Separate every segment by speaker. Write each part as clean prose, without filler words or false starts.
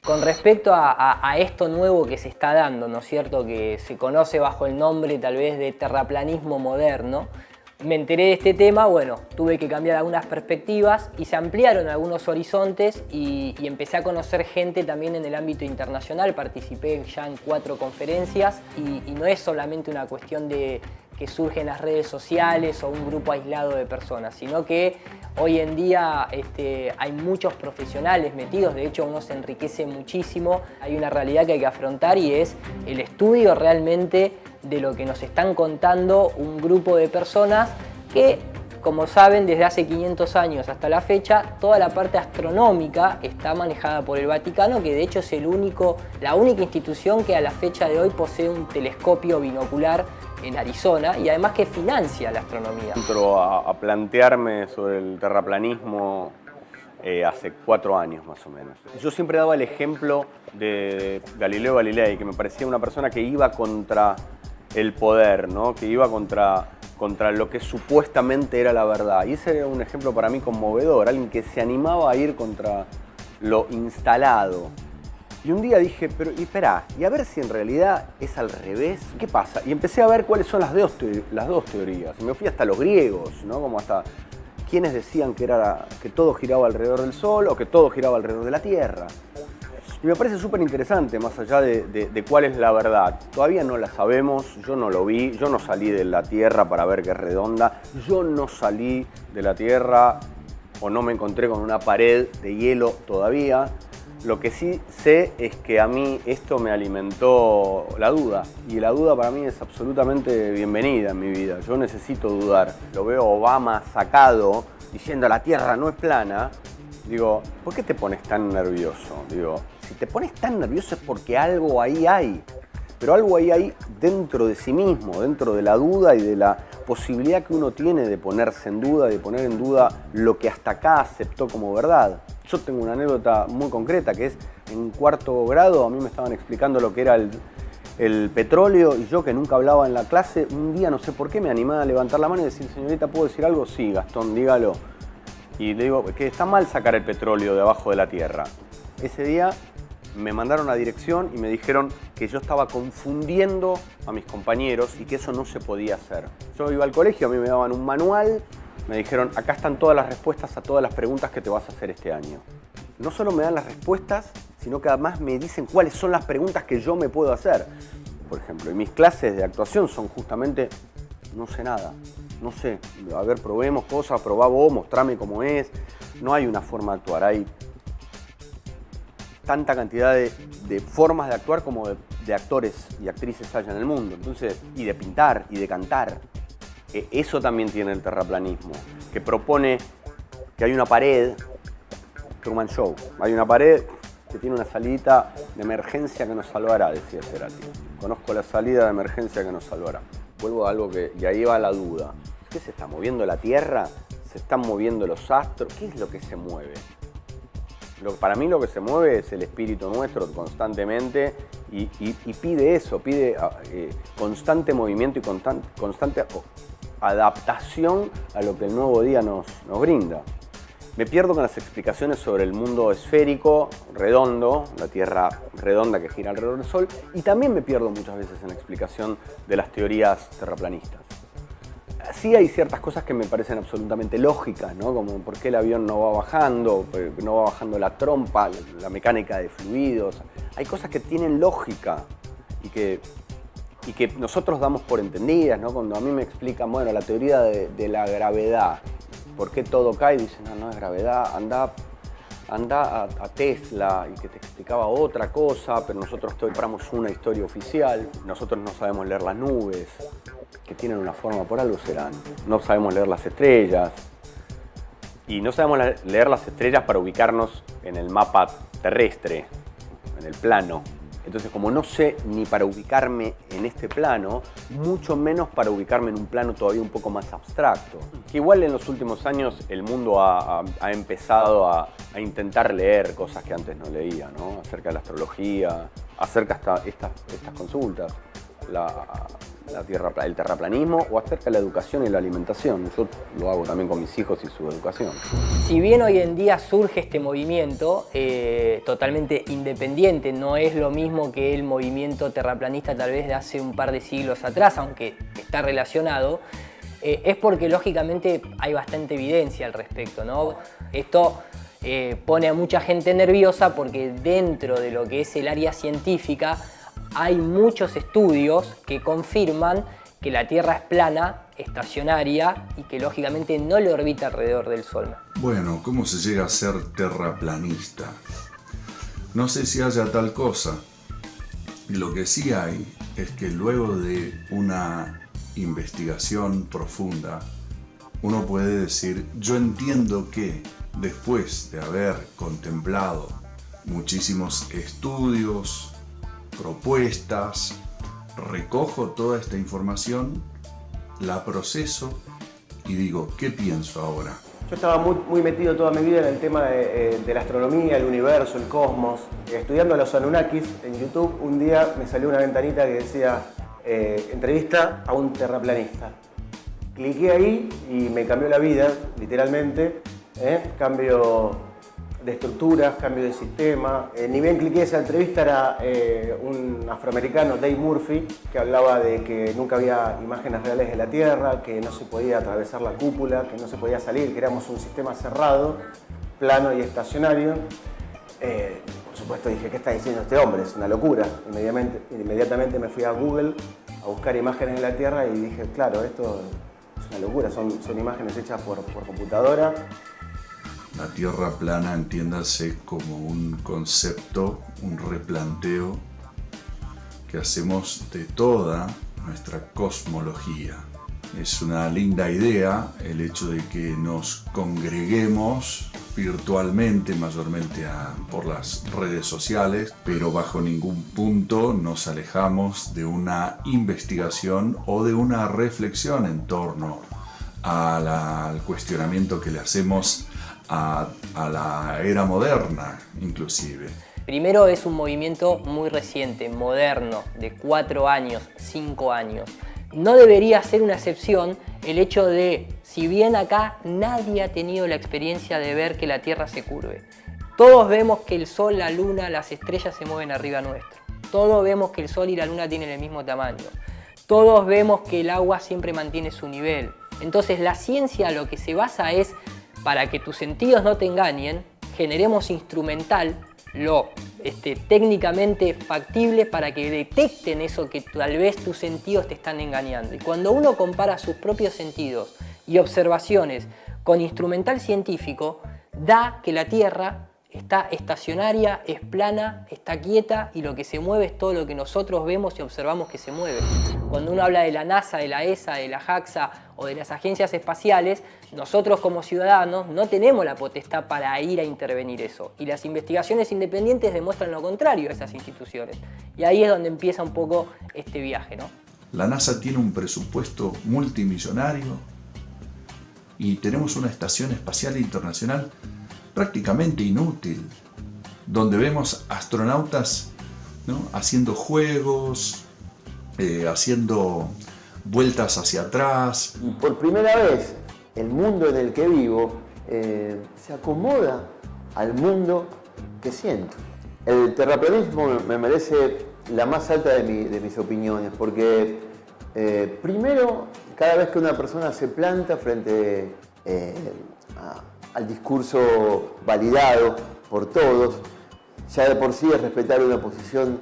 Speaker 1: Con respecto a esto nuevo que se está dando, ¿no es cierto?, que se conoce bajo el nombre tal vez de terraplanismo moderno, me enteré de este tema, bueno, tuve que cambiar algunas perspectivas y se ampliaron algunos horizontes y empecé a conocer gente también en el ámbito internacional. Participé ya en 4 conferencias y no es solamente una cuestión de que surge en las redes sociales o un grupo aislado de personas, sino que hoy en día hay muchos profesionales metidos, de hecho uno se enriquece muchísimo. Hay una realidad que hay que afrontar y es el estudio realmente de lo que nos están contando un grupo de personas que, como saben, desde hace 500 años hasta la fecha, toda la parte astronómica está manejada por el Vaticano, que de hecho es la única institución que a la fecha de hoy posee un telescopio binocular en Arizona y además que financia la astronomía.
Speaker 2: Entro a plantearme sobre el terraplanismo hace 4 años más o menos. Yo siempre daba el ejemplo de Galileo Galilei, que me parecía una persona que iba contra el poder, ¿no? Que iba contra lo que supuestamente era la verdad. Y ese era un ejemplo para mí conmovedor, alguien que se animaba a ir contra lo instalado. Y un día dije, pero y espera, y a ver si en realidad es al revés, ¿qué pasa? Y empecé a ver cuáles son las dos teorías. Y me fui hasta los griegos, ¿no? Como hasta quienes decían que todo giraba alrededor del Sol o que todo giraba alrededor de la Tierra. Y me parece súper interesante, más allá de cuál es la verdad. Todavía no la sabemos, yo no lo vi, yo no salí de la Tierra para ver que es redonda, yo no salí de la Tierra o no me encontré con una pared de hielo todavía. Lo que sí sé es que a mí esto me alimentó la duda, y la duda para mí es absolutamente bienvenida en mi vida. Yo necesito dudar. Lo veo Obama sacado diciendo la Tierra no es plana. Digo, ¿por qué te pones tan nervioso? Digo, si te pones tan nervioso es porque algo ahí hay. Pero algo ahí hay dentro de sí mismo, dentro de la duda y de la posibilidad que uno tiene de ponerse en duda, de poner en duda lo que hasta acá aceptó como verdad. Yo tengo una anécdota muy concreta, que es en 4º grado a mí me estaban explicando lo que era el petróleo, y yo, que nunca hablaba en la clase, un día no sé por qué me animé a levantar la mano y decir, señorita, ¿puedo decir algo? Sí, Gastón, dígalo. Y le digo que está mal sacar el petróleo de abajo de la tierra. Ese día me mandaron a dirección y me dijeron que yo estaba confundiendo a mis compañeros y que eso no se podía hacer. Yo iba al colegio, a mí me daban un manual, me dijeron, acá están todas las respuestas a todas las preguntas que te vas a hacer este año. No solo me dan las respuestas, sino que además me dicen cuáles son las preguntas que yo me puedo hacer. Por ejemplo, y mis clases de actuación son justamente, no sé nada. No sé, a ver, probemos cosas, probá vos, mostrame cómo es. No hay una forma de actuar, hay tanta cantidad de formas de actuar como de actores y actrices hay en el mundo. Entonces, y de pintar, y de cantar. Eso también tiene el terraplanismo, que propone que hay una pared, Truman Show, hay una pared que tiene una salida de emergencia que nos salvará, decía Cerati. Conozco la salida de emergencia que nos salvará. Vuelvo a algo y ahí va la duda. ¿Qué se está moviendo la Tierra? ¿Se están moviendo los astros? ¿Qué es lo que se mueve? Para mí lo que se mueve es el espíritu nuestro constantemente y pide eso, pide constante movimiento y constante adaptación a lo que el nuevo día nos brinda. Me pierdo con las explicaciones sobre el mundo esférico, redondo, la Tierra redonda que gira alrededor del Sol, y también me pierdo muchas veces en la explicación de las teorías terraplanistas. Sí hay ciertas cosas que me parecen absolutamente lógicas, ¿no? Como por qué el avión no va bajando la trompa, la mecánica de fluidos. Hay cosas que tienen lógica y que nosotros damos por entendidas, ¿no? Cuando a mí me explican, bueno, la teoría de la gravedad, ¿por qué todo cae? Dicen, no es gravedad, anda a Tesla, y que te explicaba otra cosa, pero nosotros compramos una historia oficial. Nosotros no sabemos leer las nubes, que tienen una forma, por algo serán. No sabemos leer las estrellas. Y no sabemos leer las estrellas para ubicarnos en el mapa terrestre, en el plano. Entonces, como no sé ni para ubicarme en este plano, mucho menos para ubicarme en un plano todavía un poco más abstracto. Que igual en los últimos años el mundo ha empezado a intentar leer cosas que antes no leía, ¿no? Acerca de la astrología, acerca de estas consultas. el terraplanismo o acerca de la educación y la alimentación. Yo lo hago también con mis hijos y su educación.
Speaker 1: Si bien hoy en día surge este movimiento totalmente independiente, no es lo mismo que el movimiento terraplanista tal vez de hace un par de siglos atrás, aunque está relacionado, es porque lógicamente hay bastante evidencia al respecto, ¿no? Esto pone a mucha gente nerviosa porque dentro de lo que es el área científica hay muchos estudios que confirman que la Tierra es plana, estacionaria y que lógicamente no le orbita alrededor del Sol.
Speaker 3: Bueno, ¿cómo se llega a ser terraplanista? No sé si haya tal cosa. Lo que sí hay es que luego de una investigación profunda, uno puede decir, yo entiendo que después de haber contemplado muchísimos estudios, propuestas, recojo toda esta información, la proceso y digo, ¿qué pienso ahora?
Speaker 4: Yo estaba muy metido toda mi vida en el tema de la astronomía, el universo, el cosmos. Estudiando a los Anunnakis en YouTube, un día me salió una ventanita que decía entrevista a un terraplanista. Cliqué ahí y me cambió la vida, literalmente. Cambio de estructuras, cambio de sistema. Ni bien cliqué esa entrevista, era un afroamericano, Dave Murphy, que hablaba de que nunca había imágenes reales de la Tierra, que no se podía atravesar la cúpula, que no se podía salir, que éramos un sistema cerrado, plano y estacionario. Por supuesto dije, ¿qué está diciendo este hombre? Es una locura. Inmediatamente me fui a Google a buscar imágenes de la Tierra y dije, claro, esto es una locura, son imágenes hechas por computadora.
Speaker 3: La Tierra plana, entiéndase como un concepto, un replanteo que hacemos de toda nuestra cosmología. Es una linda idea el hecho de que nos congreguemos virtualmente, mayormente por las redes sociales, pero bajo ningún punto nos alejamos de una investigación o de una reflexión en torno al cuestionamiento que le hacemos a la era moderna, inclusive.
Speaker 1: Primero, es un movimiento muy reciente, moderno, de 4 años, 5 años. No debería ser una excepción el hecho de, si bien acá nadie ha tenido la experiencia de ver que la Tierra se curve. Todos vemos que el Sol, la Luna, las estrellas se mueven arriba nuestro. Todos vemos que el Sol y la Luna tienen el mismo tamaño. Todos vemos que el agua siempre mantiene su nivel. Entonces la ciencia lo que se basa es, para que tus sentidos no te engañen, generemos instrumental lo técnicamente factible para que detecten eso que tal vez tus sentidos te están engañando. Y cuando uno compara sus propios sentidos y observaciones con instrumental científico, da que la Tierra está estacionaria, es plana, está quieta y lo que se mueve es todo lo que nosotros vemos y observamos que se mueve. Cuando uno habla de la NASA, de la ESA, de la JAXA o de las agencias espaciales, nosotros como ciudadanos no tenemos la potestad para ir a intervenir eso. Y las investigaciones independientes demuestran lo contrario a esas instituciones. Y ahí es donde empieza un poco este viaje, ¿no?
Speaker 3: La NASA tiene un presupuesto multimillonario y tenemos una estación espacial internacional prácticamente inútil, donde vemos astronautas, ¿no?, haciendo juegos, haciendo vueltas hacia atrás.
Speaker 4: Por primera vez, el mundo en el que vivo se acomoda al mundo que siento. El terraplanismo me merece la más alta de mis opiniones, porque primero, cada vez que una persona se planta frente al discurso validado por todos, ya de por sí es respetar una posición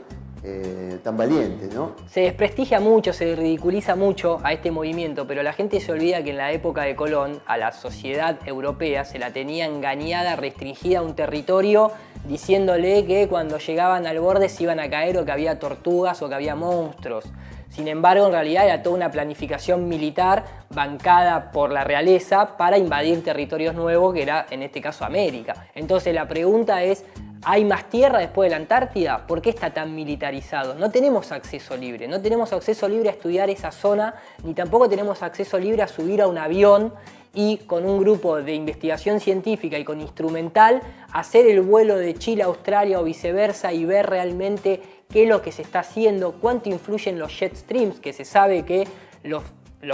Speaker 4: tan valiente, ¿no? Se
Speaker 1: desprestigia mucho, se ridiculiza mucho a este movimiento, pero la gente se olvida que en la época de Colón a la sociedad europea se la tenía engañada, restringida a un territorio, diciéndole que cuando llegaban al borde se iban a caer o que había tortugas o que había monstruos. Sin embargo, en realidad era toda una planificación militar bancada por la realeza para invadir territorios nuevos, que era en este caso América. Entonces la pregunta es, ¿hay más tierra después de la Antártida? ¿Por qué está tan militarizado? No tenemos acceso libre, no tenemos acceso libre a estudiar esa zona, ni tampoco tenemos acceso libre a subir a un avión y con un grupo de investigación científica y con instrumental hacer el vuelo de Chile a Australia o viceversa y ver realmente qué es lo que se está haciendo, cuánto influyen los jet streams, que se sabe que los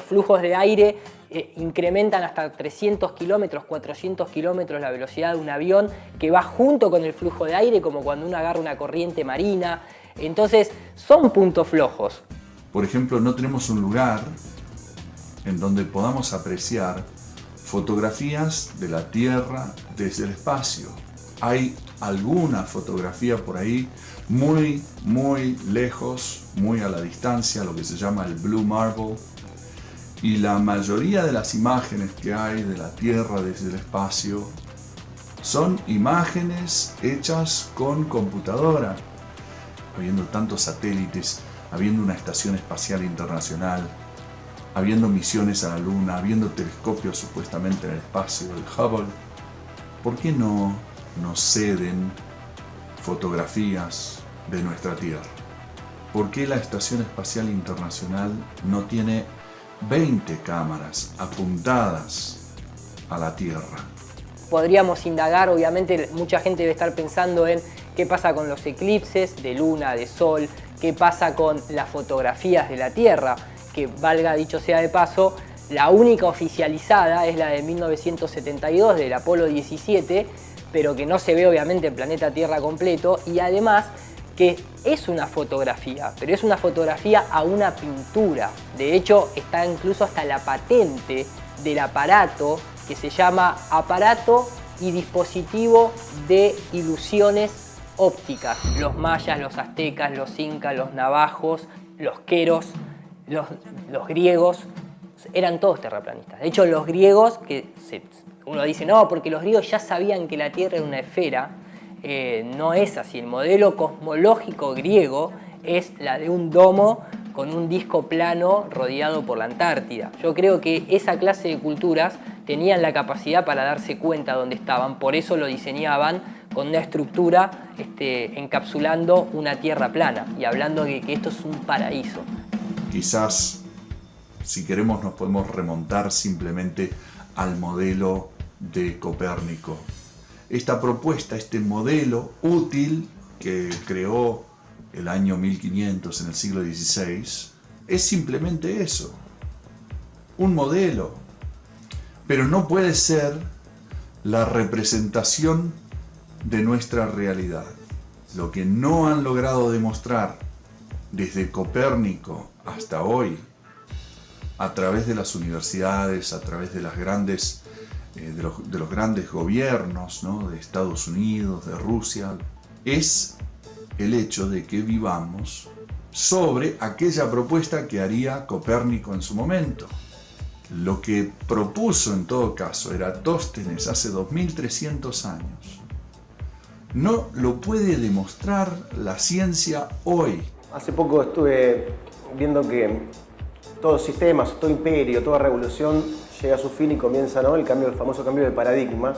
Speaker 1: flujos de aire incrementan hasta 300 kilómetros, 400 kilómetros la velocidad de un avión, que va junto con el flujo de aire, como cuando uno agarra una corriente marina. Entonces, son puntos flojos.
Speaker 3: Por ejemplo, no tenemos un lugar en donde podamos apreciar fotografías de la Tierra desde el espacio. Hay alguna fotografía por ahí muy lejos, muy a la distancia, lo que se llama el Blue Marble, y la mayoría de las imágenes que hay de la Tierra desde el espacio son imágenes hechas con computadora, habiendo tantos satélites, habiendo una estación espacial internacional, habiendo misiones a la Luna, habiendo telescopios supuestamente en el espacio, el Hubble. ¿Por qué no nos ceden fotografías de nuestra Tierra? ¿Por qué la Estación Espacial Internacional no tiene 20 cámaras apuntadas a la Tierra?
Speaker 1: Podríamos indagar, obviamente mucha gente debe estar pensando en qué pasa con los eclipses de luna, de sol, qué pasa con las fotografías de la Tierra, que valga dicho sea de paso, la única oficializada es la de 1972 del Apolo 17, pero que no se ve obviamente el planeta Tierra completo, y además que es una fotografía, pero es una fotografía a una pintura. De hecho, está incluso hasta la patente del aparato que se llama Aparato y Dispositivo de Ilusiones Ópticas. Los mayas, los aztecas, los incas, los navajos, los queros, los griegos, eran todos terraplanistas. De hecho, los griegos, uno dice, no, porque los griegos ya sabían que la Tierra era una esfera. No es así. El modelo cosmológico griego es la de un domo con un disco plano rodeado por la Antártida. Yo creo que esa clase de culturas tenían la capacidad para darse cuenta dónde estaban, por eso lo diseñaban con una estructura encapsulando una Tierra plana y hablando de que esto es un paraíso.
Speaker 3: Quizás, si queremos, nos podemos remontar simplemente al modelo de Copérnico. Esta propuesta, este modelo útil que creó el año 1500 en el siglo XVI, es simplemente eso, un modelo, pero no puede ser la representación de nuestra realidad. Lo que no han logrado demostrar desde Copérnico hasta hoy, a través de las universidades, a través de las grandes de los grandes gobiernos, ¿no?, de Estados Unidos, de Rusia, es el hecho de que vivamos sobre aquella propuesta que haría Copérnico en su momento. Lo que propuso en todo caso Eratóstenes hace 2300 años. No lo puede demostrar la ciencia hoy.
Speaker 4: Hace poco estuve viendo que todo sistema, todo imperio, toda revolución llega a su fin y comienza, ¿no?, el famoso cambio de paradigma,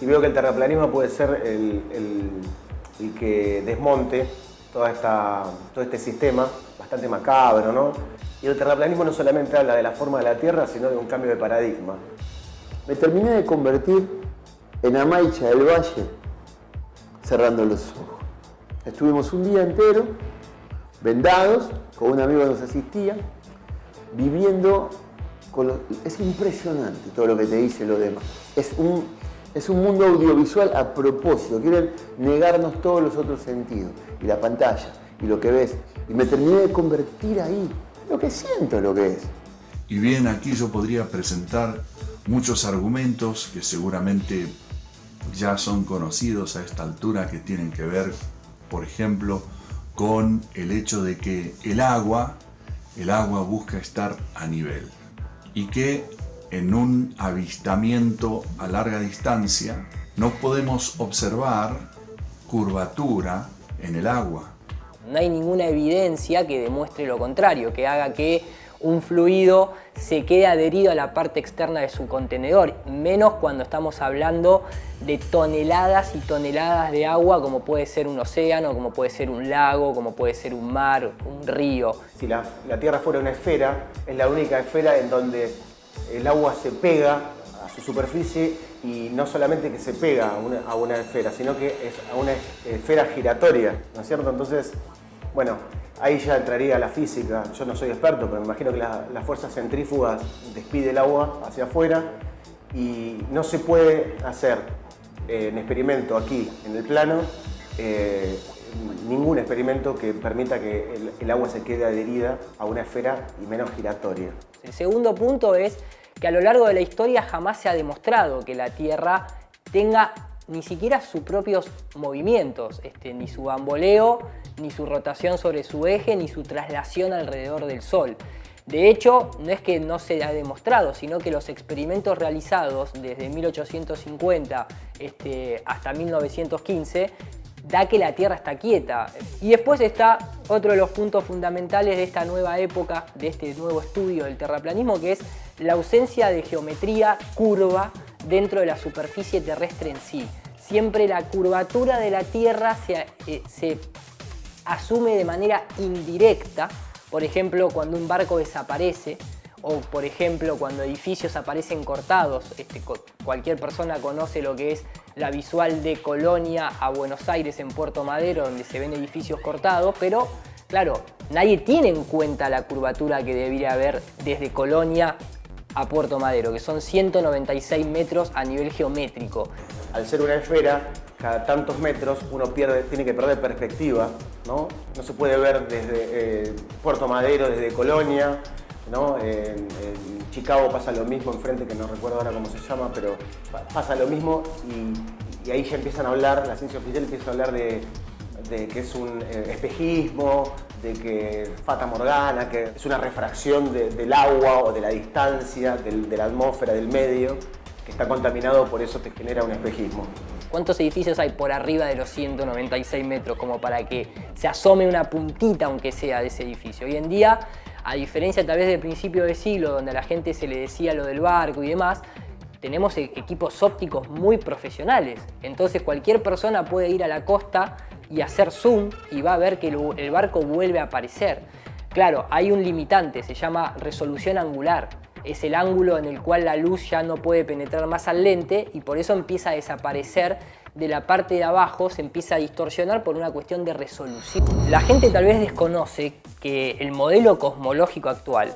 Speaker 4: y veo que el terraplanismo puede ser el que desmonte todo este sistema bastante macabro, ¿no? Y el terraplanismo no solamente habla de la forma de la Tierra, sino de un cambio de paradigma.
Speaker 5: Me terminé de convertir en Amaicha del Valle cerrando los ojos. Estuvimos un día entero vendados, con un amigo que nos asistía, viviendo es impresionante todo lo que te dice lo demás. Es un mundo audiovisual a propósito. Quieren negarnos todos los otros sentidos. Y la pantalla, y lo que ves. Y me terminé de convertir ahí. Lo que siento lo que es.
Speaker 3: Y bien, aquí yo podría presentar muchos argumentos que seguramente ya son conocidos a esta altura, que tienen que ver, por ejemplo, con el hecho de que el agua busca estar a nivel. Y que en un avistamiento a larga distancia no podemos observar curvatura en el agua.
Speaker 1: No hay ninguna evidencia que demuestre lo contrario, que haga que un fluido se quede adherido a la parte externa de su contenedor, menos cuando estamos hablando de toneladas y toneladas de agua, como puede ser un océano, como puede ser un lago, como puede ser un mar, un río.
Speaker 4: Si la Tierra fuera una esfera, es la única esfera en donde el agua se pega a su superficie, y no solamente que se pega a una esfera, sino que es a una esfera giratoria, ¿no es cierto? Entonces, Bueno, ahí ya entraría la física. Yo no soy experto, pero me imagino que las fuerzas centrífugas despide el agua hacia afuera y no se puede hacer en experimento aquí en el plano ningún experimento que permita que el agua se quede adherida a una esfera y menos giratoria.
Speaker 1: El segundo punto es que a lo largo de la historia jamás se ha demostrado que la Tierra tenga ni siquiera sus propios movimientos, ni su bamboleo, ni su rotación sobre su eje, ni su traslación alrededor del Sol. De hecho, no es que no se ha demostrado, sino que los experimentos realizados desde 1850 hasta 1915 da que la Tierra está quieta. Y después está otro de los puntos fundamentales de esta nueva época, de este nuevo estudio del terraplanismo, que es la ausencia de geometría curva dentro de la superficie terrestre en sí. Siempre la curvatura de la Tierra se asume de manera indirecta, por ejemplo, cuando un barco desaparece, o por ejemplo cuando edificios aparecen cortados. Cualquier persona conoce lo que es la visual de Colonia a Buenos Aires en Puerto Madero, donde se ven edificios cortados, pero claro, nadie tiene en cuenta la curvatura que debería haber desde Colonia a Puerto Madero, que son 196 metros a nivel geométrico.
Speaker 4: Al ser una esfera, cada tantos metros uno tiene que perder perspectiva, ¿no? No se puede ver desde Puerto Madero, desde Colonia, ¿no? En Chicago pasa lo mismo, enfrente, que no recuerdo ahora cómo se llama, pero pasa lo mismo y ahí ya empiezan a hablar, la ciencia oficial empieza a hablar de que es un espejismo, de que Fata Morgana, que es una refracción del agua o de la distancia, de la atmósfera, del medio, que está contaminado, por eso te genera un espejismo.
Speaker 1: ¿Cuántos edificios hay por arriba de los 196 metros como para que se asome una puntita, aunque sea, de ese edificio? Hoy en día, a diferencia tal vez del principio de siglo, donde a la gente se le decía lo del barco y demás, tenemos equipos ópticos muy profesionales. Entonces cualquier persona puede ir a la costa y hacer zoom y va a ver que el barco vuelve a aparecer. Claro, hay un limitante, se llama resolución angular. Es el ángulo en el cual la luz ya no puede penetrar más al lente y por eso empieza a desaparecer de la parte de abajo, se empieza a distorsionar por una cuestión de resolución. La gente tal vez desconoce que el modelo cosmológico actual,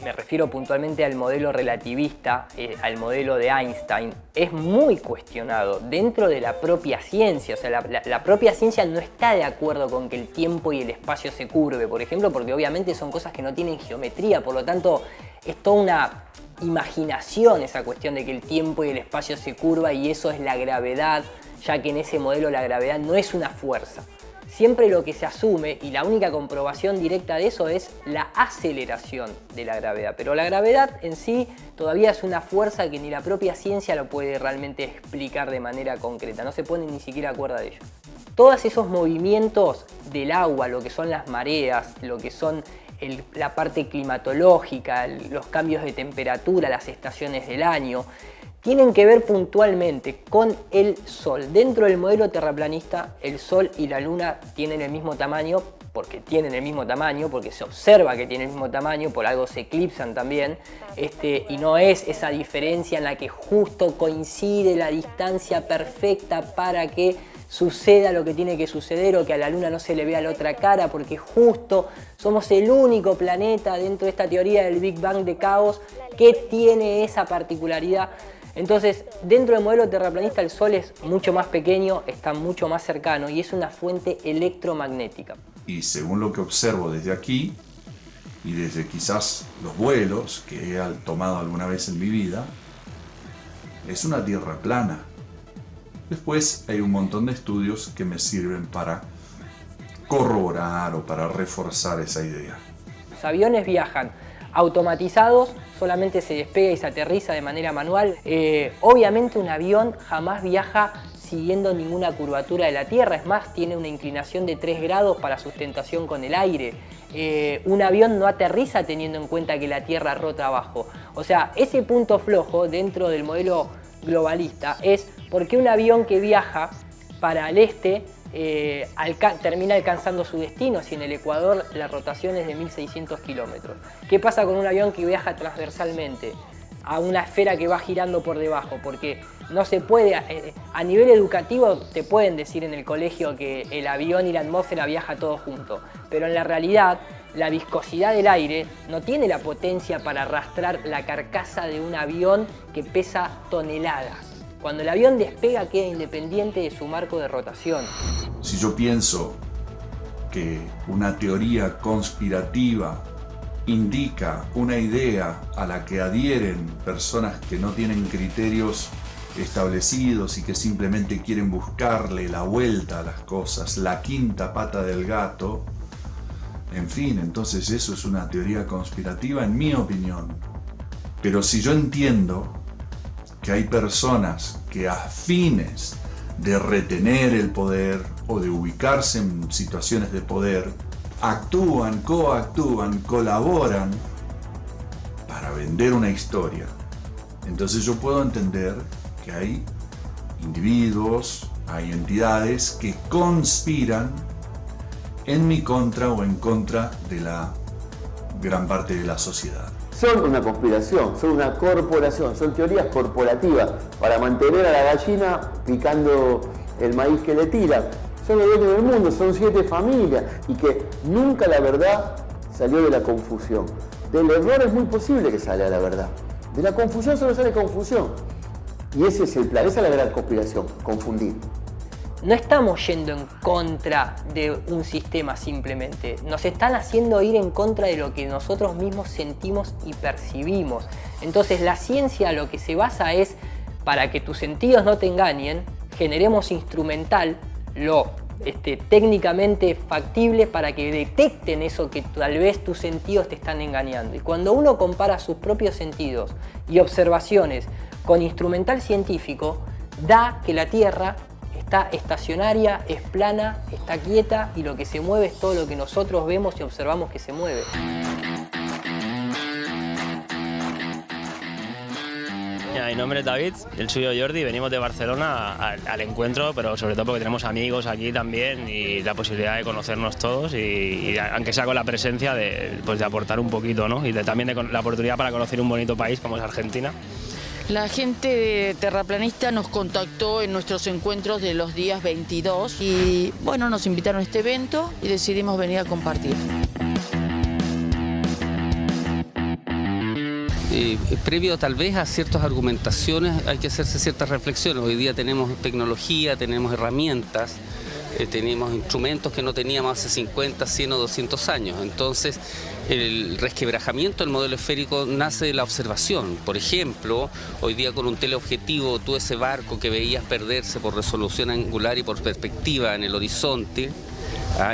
Speaker 1: me refiero puntualmente al modelo relativista, al modelo de Einstein, es muy cuestionado dentro de la propia ciencia. O sea, la propia ciencia no está de acuerdo con que el tiempo y el espacio se curve, por ejemplo, porque obviamente son cosas que no tienen geometría, por lo tanto es toda una imaginación esa cuestión de que el tiempo y el espacio se curva y eso es la gravedad, ya que en ese modelo la gravedad no es una fuerza. Siempre lo que se asume, y la única comprobación directa de eso, es la aceleración de la gravedad. Pero la gravedad en sí todavía es una fuerza que ni la propia ciencia lo puede realmente explicar de manera concreta. No se pone ni siquiera a cuerda de ello. Todos esos movimientos del agua, lo que son las mareas, lo que son la parte climatológica, los cambios de temperatura, las estaciones del año, tienen que ver puntualmente con el Sol. Dentro del modelo terraplanista, el Sol y la Luna tienen el mismo tamaño, porque se observa que tienen el mismo tamaño, por algo se eclipsan también, y no es esa diferencia en la que justo coincide la distancia perfecta para que suceda lo que tiene que suceder o que a la Luna no se le vea la otra cara, porque justo somos el único planeta dentro de esta teoría del Big Bang de caos que tiene esa particularidad. Entonces, dentro del modelo terraplanista el Sol es mucho más pequeño, está mucho más cercano y es una fuente electromagnética.
Speaker 3: Y según lo que observo desde aquí, y desde quizás los vuelos que he tomado alguna vez en mi vida, es una Tierra plana. Después hay un montón de estudios que me sirven para corroborar o para reforzar esa idea.
Speaker 1: Los aviones viajan automatizados, solamente se despega y se aterriza de manera manual. Obviamente un avión jamás viaja siguiendo ninguna curvatura de la Tierra, es más, tiene una inclinación de 3 grados para sustentación con el aire. Un avión no aterriza teniendo en cuenta que la Tierra rota abajo. O sea, ese punto flojo dentro del modelo globalista es porque un avión que viaja para el este termina alcanzando su destino, si en el Ecuador la rotación es de 1600 kilómetros. ¿Qué pasa con un avión que viaja transversalmente a una esfera que va girando por debajo? Porque no se puede, a nivel educativo te pueden decir en el colegio que el avión y la atmósfera viajan todos juntos, pero en la realidad la viscosidad del aire no tiene la potencia para arrastrar la carcasa de un avión que pesa toneladas. Cuando el avión despega queda independiente de su marco de rotación.
Speaker 3: Si yo pienso que una teoría conspirativa indica una idea a la que adhieren personas que no tienen criterios establecidos y que simplemente quieren buscarle la vuelta a las cosas, la quinta pata del gato, en fin, entonces eso es una teoría conspirativa en mi opinión. Pero si yo entiendo que hay personas que a fines de retener el poder o de ubicarse en situaciones de poder, actúan, coactúan, colaboran para vender una historia, entonces yo puedo entender que hay individuos, hay entidades que conspiran en mi contra o en contra de la gran parte de la sociedad.
Speaker 5: Son una conspiración, son una corporación, son teorías corporativas para mantener a la gallina picando el maíz que le tira. Son los dueños del mundo, son 7 familias y que nunca la verdad salió de la confusión. Del error es muy posible que salga la verdad. De la confusión solo sale confusión. Y ese es el plan, esa es la gran conspiración, confundir.
Speaker 1: No estamos yendo en contra de un sistema simplemente, nos están haciendo ir en contra de lo que nosotros mismos sentimos y percibimos. Entonces la ciencia lo que se basa es, para que tus sentidos no te engañen, generemos instrumental lo técnicamente factible para que detecten eso que tal vez tus sentidos te están engañando. Y cuando uno compara sus propios sentidos y observaciones con instrumental científico, da que la Tierra está estacionaria, es plana, está quieta y lo que se mueve es todo lo que nosotros vemos y observamos que se mueve.
Speaker 6: Mi nombre es David, el suyo Jordi, venimos de Barcelona al encuentro, pero sobre todo porque tenemos amigos aquí también y la posibilidad de conocernos todos y aunque sea con la presencia de aportar un poquito, ¿no? Y también la oportunidad para conocer un bonito país como es Argentina.
Speaker 7: La gente de Terraplanista nos contactó en nuestros encuentros de los días 22 y bueno, nos invitaron a este evento y decidimos venir a compartir.
Speaker 8: Previo tal vez a ciertas argumentaciones hay que hacerse ciertas reflexiones. Hoy día tenemos tecnología, tenemos herramientas, tenemos instrumentos que no teníamos hace 50, 100 o 200 años. Entonces el resquebrajamiento del modelo esférico nace de la observación. Por ejemplo, hoy día con un teleobjetivo tú ese barco que veías perderse por resolución angular y por perspectiva en el horizonte,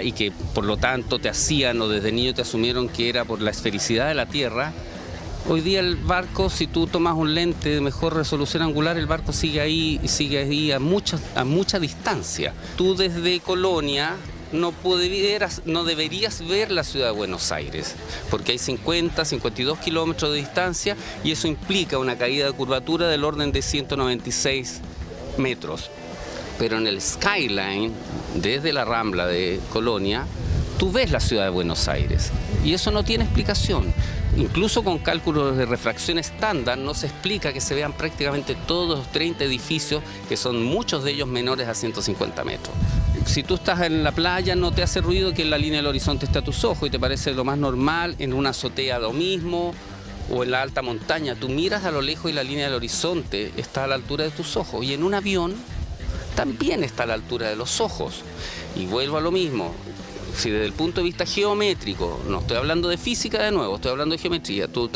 Speaker 8: y que por lo tanto te hacían o desde niño te asumieron que era por la esfericidad de la Tierra. Hoy día el barco, si tú tomas un lente de mejor resolución angular, el barco sigue ahí a mucha distancia. Tú desde Colonia no deberías ver la ciudad de Buenos Aires, porque hay 50, 52 kilómetros de distancia y eso implica una caída de curvatura del orden de 196 metros. Pero en el skyline, desde la Rambla de Colonia, tú ves la ciudad de Buenos Aires y eso no tiene explicación. Incluso con cálculos de refracción estándar no se explica que se vean prácticamente todos los 30 edificios, que son muchos de ellos menores a 150 metros. Si tú estás en la playa no te hace ruido que en la línea del horizonte esté a tus ojos y te parece lo más normal, en una azotea lo mismo o en la alta montaña. Tú miras a lo lejos y la línea del horizonte está a la altura de tus ojos y en un avión también está a la altura de los ojos. Y vuelvo a lo mismo. Si desde el punto de vista geométrico, no estoy hablando de física de nuevo, estoy hablando de geometría, tú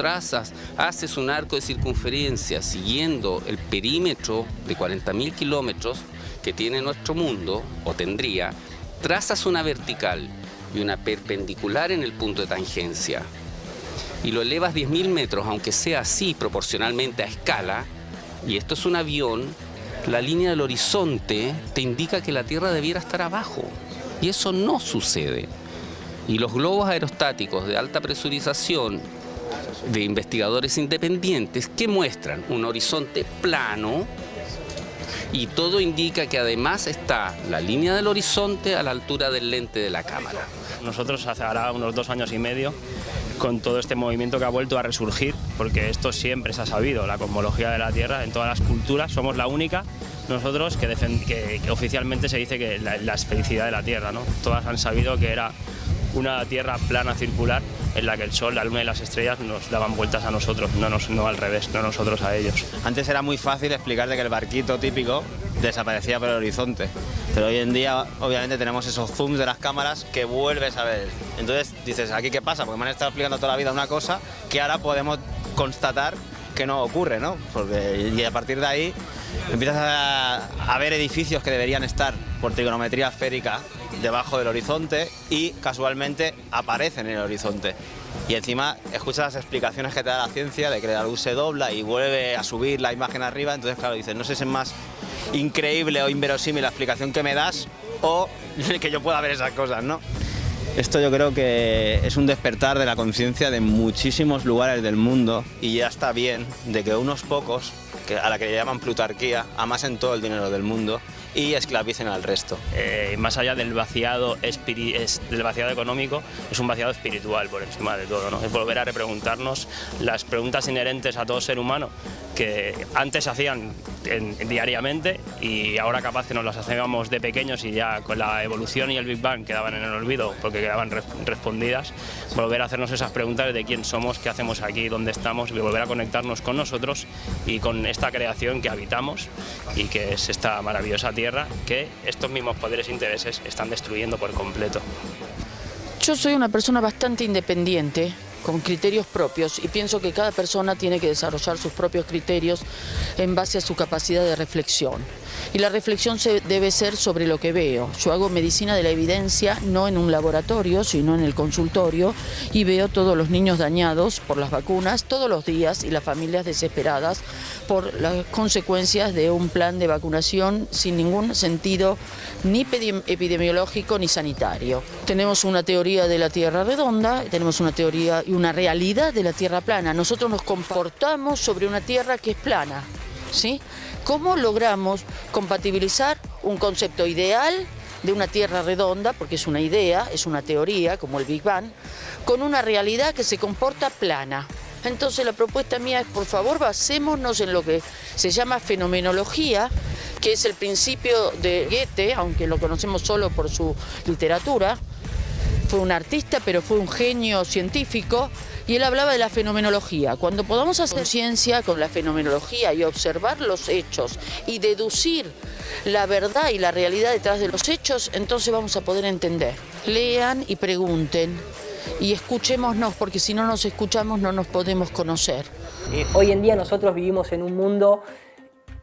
Speaker 8: haces un arco de circunferencia siguiendo el perímetro de 40.000 kilómetros que tiene nuestro mundo, o tendría, trazas una vertical y una perpendicular en el punto de tangencia y lo elevas 10.000 metros, aunque sea así proporcionalmente a escala, y esto es un avión, la línea del horizonte te indica que la Tierra debiera estar abajo. Y eso no sucede. Y los globos aerostáticos de alta presurización de investigadores independientes que muestran un horizonte plano y todo indica que además está la línea del horizonte a la altura del lente de la cámara.
Speaker 6: Nosotros hace ahora unos 2 años y medio, con todo este movimiento que ha vuelto a resurgir, porque esto siempre se ha sabido, la cosmología de la Tierra en todas las culturas, somos la única nosotros que oficialmente se dice que la esfericidad de la Tierra, ¿no? Todas han sabido que era una Tierra plana circular en la que el Sol, la Luna y las estrellas nos daban vueltas a nosotros, no al revés, no nosotros a ellos.
Speaker 9: Antes era muy fácil explicarte que el barquito típico desaparecía por el horizonte, pero hoy en día obviamente tenemos esos zooms de las cámaras que vuelves a ver. Entonces dices, ¿aquí qué pasa? Porque me han estado explicando toda la vida una cosa que ahora podemos constatar que no ocurre, ¿no? Y a partir de ahí empiezas a ver edificios que deberían estar por trigonometría esférica debajo del horizonte y casualmente aparecen en el horizonte. Y encima escuchas las explicaciones que te da la ciencia de que la luz se dobla y vuelve a subir la imagen arriba. Entonces, claro, dices, no sé si es más increíble o inverosímil la explicación que me das o que yo pueda ver esas cosas, ¿no? Esto yo creo que es un despertar de la conciencia de muchísimos lugares del mundo y ya está bien de que unos pocos, a la que le llaman plutarquía, amasen todo el dinero del mundo y esclavicen al resto.
Speaker 6: Más allá del vaciado económico, es un vaciado espiritual por encima de todo, ¿no? Es volver a repreguntarnos las preguntas inherentes a todo ser humano que antes se hacían diariamente y ahora capaz que nos las hacíamos de pequeños y ya con la evolución y el Big Bang quedaban en el olvido porque quedaban respondidas. Volver a hacernos esas preguntas de quién somos, qué hacemos aquí, dónde estamos y volver a conectarnos con nosotros y con esta creación que habitamos y que es esta maravillosa Tierra que estos mismos poderes e intereses están destruyendo por completo.
Speaker 7: Yo soy una persona bastante independiente, con criterios propios, y pienso que cada persona tiene que desarrollar sus propios criterios en base a su capacidad de reflexión. Y la reflexión debe ser sobre lo que veo. Yo hago medicina de la evidencia, no en un laboratorio, sino en el consultorio, y veo todos los niños dañados por las vacunas todos los días y las familias desesperadas por las consecuencias de un plan de vacunación sin ningún sentido ni epidemiológico ni sanitario. Tenemos una teoría de la Tierra redonda, tenemos una teoría y una realidad de la Tierra plana. Nosotros nos comportamos sobre una Tierra que es plana, ¿sí? ¿Cómo logramos compatibilizar un concepto ideal de una Tierra redonda, porque es una idea, es una teoría, como el Big Bang, con una realidad que se comporta plana? Entonces la propuesta mía es, por favor, basémonos en lo que se llama fenomenología, que es el principio de Goethe, aunque lo conocemos solo por su literatura. Fue un artista, pero fue un genio científico, y él hablaba de la fenomenología. Cuando podamos hacer ciencia con la fenomenología y observar los hechos y deducir la verdad y la realidad detrás de los hechos, entonces vamos a poder entender. Lean y pregunten y escuchémonos, porque si no nos escuchamos no nos podemos conocer.
Speaker 1: Hoy en día nosotros vivimos en un mundo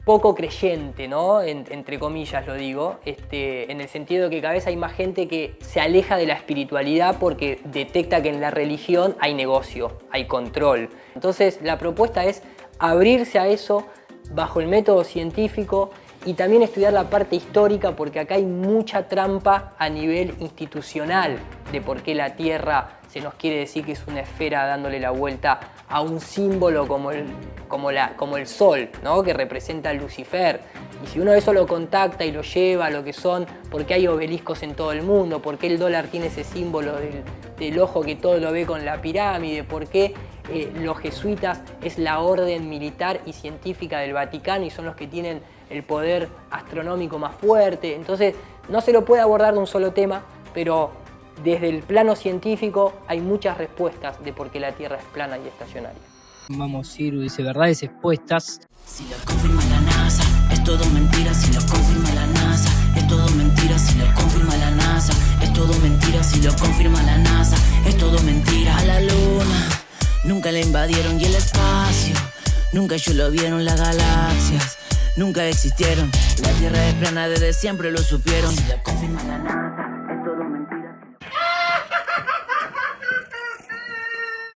Speaker 1: poco creyente, ¿no? Entre comillas lo digo, en el sentido de que cada vez hay más gente que se aleja de la espiritualidad porque detecta que en la religión hay negocio, hay control. Entonces la propuesta es abrirse a eso bajo el método científico y también estudiar la parte histórica, porque acá hay mucha trampa a nivel institucional de por qué la Tierra se nos quiere decir que es una esfera dándole la vuelta a un símbolo como el Sol, ¿no? Que representa a Lucifer. Y si uno eso lo contacta y lo lleva a lo que son, ¿por qué hay obeliscos en todo el mundo? ¿Por qué el dólar tiene ese símbolo del ojo que todo lo ve con la pirámide? ¿Por qué los jesuitas es la orden militar y científica del Vaticano y son los que tienen el poder astronómico más fuerte? Entonces no se lo puede abordar de un solo tema, pero desde el plano científico hay muchas respuestas de por qué la Tierra es plana y estacionaria.
Speaker 10: Vamos a ir, dice verdades expuestas.
Speaker 11: Si lo confirma la NASA, es todo mentira. Si lo confirma la NASA, es todo mentira. Si lo confirma la NASA, es todo mentira. Si lo confirma la NASA, es todo mentira. A la luna nunca la invadieron y el espacio nunca ellos lo vieron. Las galaxias nunca existieron. La Tierra es plana, desde siempre lo supieron. Si lo confirma la NASA.